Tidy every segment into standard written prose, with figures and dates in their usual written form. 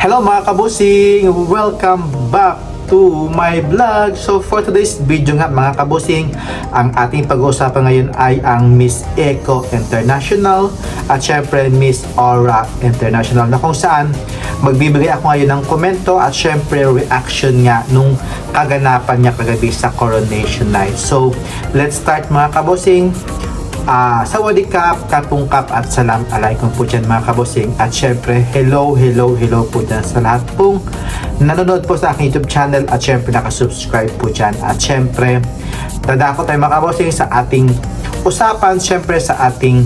Hello mga kabusing! Welcome back to my vlog. So for today's video nga mga kabusing, ang ating pag-uusapan ngayon ay ang Miss Eco International at syempre Miss Aura International, na kung saan magbibigay ako ngayon ng komento at syempre reaction nga nung kaganapan niya kagabi sa Coronation Night. So let's start mga kabusing. Sawadikap, katungkap at salam alaikum po dyan mga kabosing. At syempre, hello po dyan sa lahat pong nanonood po sa aking YouTube channel at syempre nakasubscribe po dyan. At syempre, dadako tayo mga kabosing sa ating usapan, syempre sa ating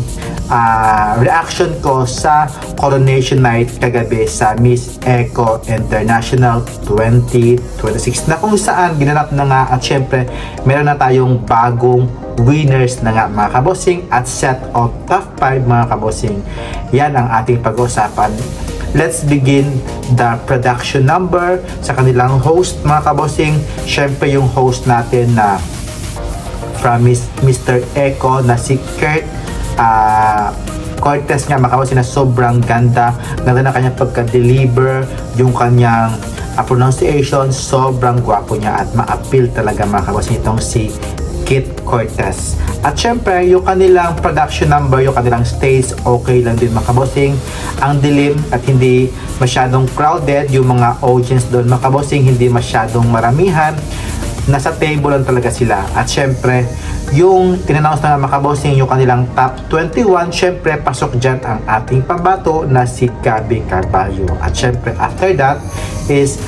reaction ko sa Coronation Night kagabi sa Miss Eco International 2026, na kung saan ginanap na nga at syempre meron na tayong bagong winners na nga mga kabosing at set of top 5 mga kabosing. Yan ang ating pag-uusapan. Let's begin the production number sa kanilang host mga kabosing. Syempre yung host natin na from Mr. Eco na si Kurt Cortez nga mga kabosing, na sobrang ganda na kanyang pagka-deliver, yung kanyang pronunciation, sobrang gwapo niya at ma-appeal talaga mga kabosing itong si Kit Cortez. At syempre, yung kanilang production number, yung kanilang stage, okay lang din mga kabosing. Ang dilim at hindi masyadong crowded, yung mga audience doon mga kabosing, hindi masyadong maramihan. Nasa table lang talaga sila. At syempre, yung tinanong na mga kabosing, yung kanilang top 21, syempre, pasok dyan ang ating pambato na si Gabby Carballo. At syempre, after that is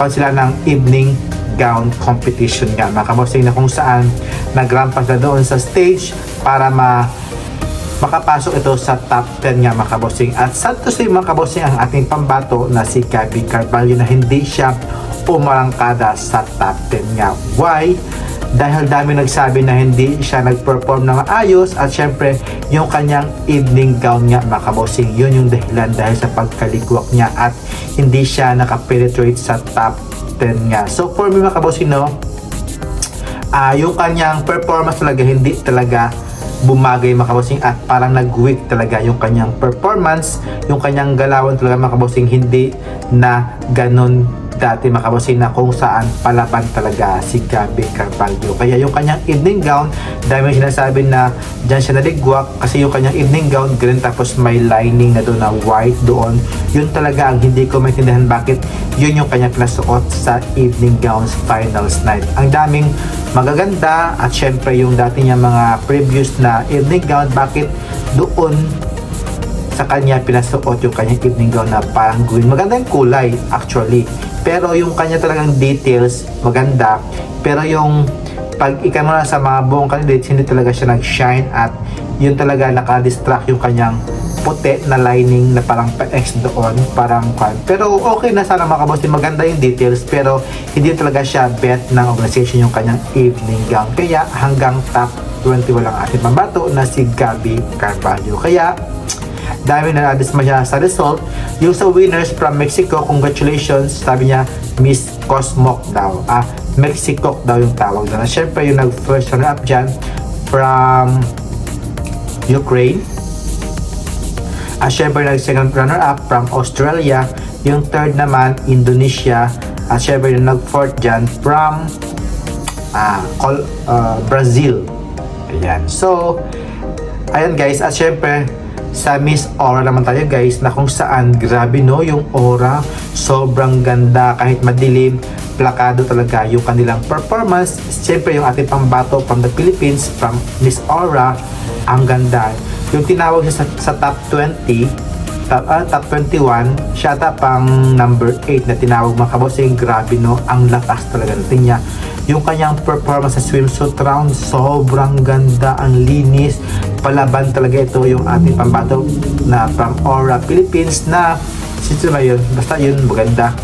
sila ng evening gown competition nga mga kabosing, na kung saan nagrampas na doon sa stage para makapasok ito sa top 10 nga mga kabosing. At sad to say mga kabosing, ang ating pambato na si Gabby Carballo na hindi siya umarangkada sa top 10 nga. Why? Dahil dami nagsabi na hindi siya nag-perform na maayos at syempre yung kanyang evening gown nga mga kabosing, yun yung dahilan dahil sa pagkalikwak niya at hindi siya nakapenetrate sa top 10 nga. So for me mga kabosing, yung kanyang performance talaga hindi talaga bumagay mga kabosing at parang nag-weak talaga yung kanyang performance, yung kanyang galawan talaga mga kabosing, hindi na ganun dati mga kabosing, na kung saan palaban talaga si Gabby Carballo. Kaya yung kanyang evening gown, dahil may sinasabi na dyan siya naligwak kasi yung kanyang evening gown green tapos may lining na doon na white doon, yun talaga ang hindi ko maintindihan bakit yun yung kanyang pinasuot sa evening gowns finals night. Ang daming magaganda at syempre yung dati niya mga previous na evening gown, bakit doon sa kanya pinasuot yung kanyang evening gown na parang green? Maganda yung kulay actually, pero yung kanya talagang details maganda, pero yung pag ika mo na sa mga buong candidates, hindi talaga siya nag-shine at yun talaga nakadistract yung kanyang puti na lining na parang pa-X doon, parang pero okay na sana mga kabosing, maganda yung details, pero hindi talaga siya bet ng organization yung kanyang evening gown. Kaya hanggang top 20 walang ating pambato na si Gabby Carballo. Kaya dami na nadismaya sa result. Yung sa winners from Mexico, congratulations, sabi niya Miss Cosmoc daw, Mexico daw yung tawag na. Syempre yung nag-first runner up dyan from Ukraine, at syempre nag-second runner up from Australia, yung third naman Indonesia, at syempre yung nag-fourth dyan from Brazil. Ayan. So ayan guys, at syempre sa Miss Aura naman tayo guys, na kung saan grabe yung aura, sobrang ganda kahit madilim, plakado talaga yung kanilang performance. Siyempre yung ating pambato from the Philippines, from Miss Aura, ang ganda. Yung tinawag siya sa top 20, top 21, siya pang number 8 na tinawag mga kabosing. Grabe ang lakas talaga natin niya. Yung kanyang performance sa swimsuit round, sobrang ganda, ang linis, palaban talaga ito yung ating pambato na from Aura Philippines, na sino ba yun? Basta yun, maganda.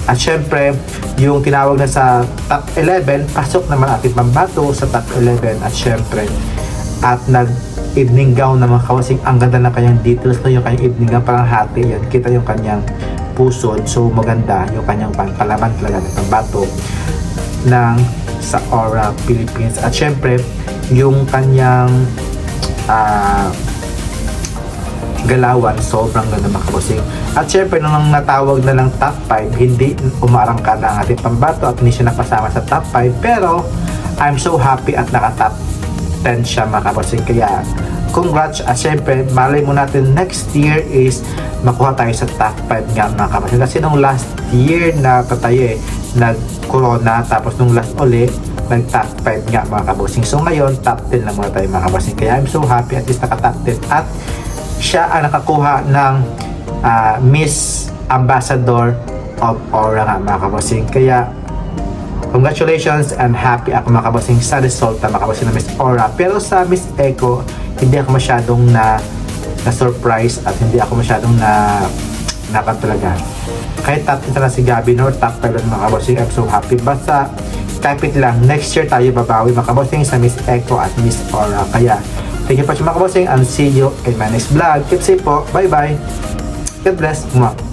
At syempre, yung tinawag na sa top 11, pasok naman ating pambato sa top 11. At syempre, at nag-evening gown na mga kabosing, ang ganda ng kanyang details na yung kanyang evening gown, parang hati yan. Kita yung kanyang pusod, so maganda yung kanyang palaban talaga ng pambato ng sa Aura Philippines. At syempre yung kanyang galawan, sobrang ganda mga kabosing. At syempre, nung natawag na lang top 5, hindi umaarangkada ang ating pambato at hindi siya napasama sa top 5, pero I'm so happy at naka top 10 siya mga kabosing. Kaya congrats, at syempre malay mo natin next year is makuha tayo sa top 5 nga mga kabosing. Kasi nung last year na tayo nag-corona, tapos nung last ulit nag top 5 nga mga kabosing. So ngayon top 10 lang muna tayo mga kabosing. Kaya I'm so happy at least naka top 10 at siya ang nakakuha ng Miss Ambassador of Aura nga mga kabosing. Kaya congratulations and happy ako mga kabosing sa resulta mga kabosing na Miss Aura. Pero sa Miss Echo, hindi ako masyadong na surprise at hindi ako masyadong nakatulaga. Kahit top 10 na si Gabby Nor, top 5 lang mga kabosing, I'm so happy. Basta kapit lang, next year tayo babawi mga kabosing sa Miss Echo at Miss Aura. Kaya thank you po mga kabosing and see you in my next vlog. Keep safe po. Bye bye. God bless. Mwah.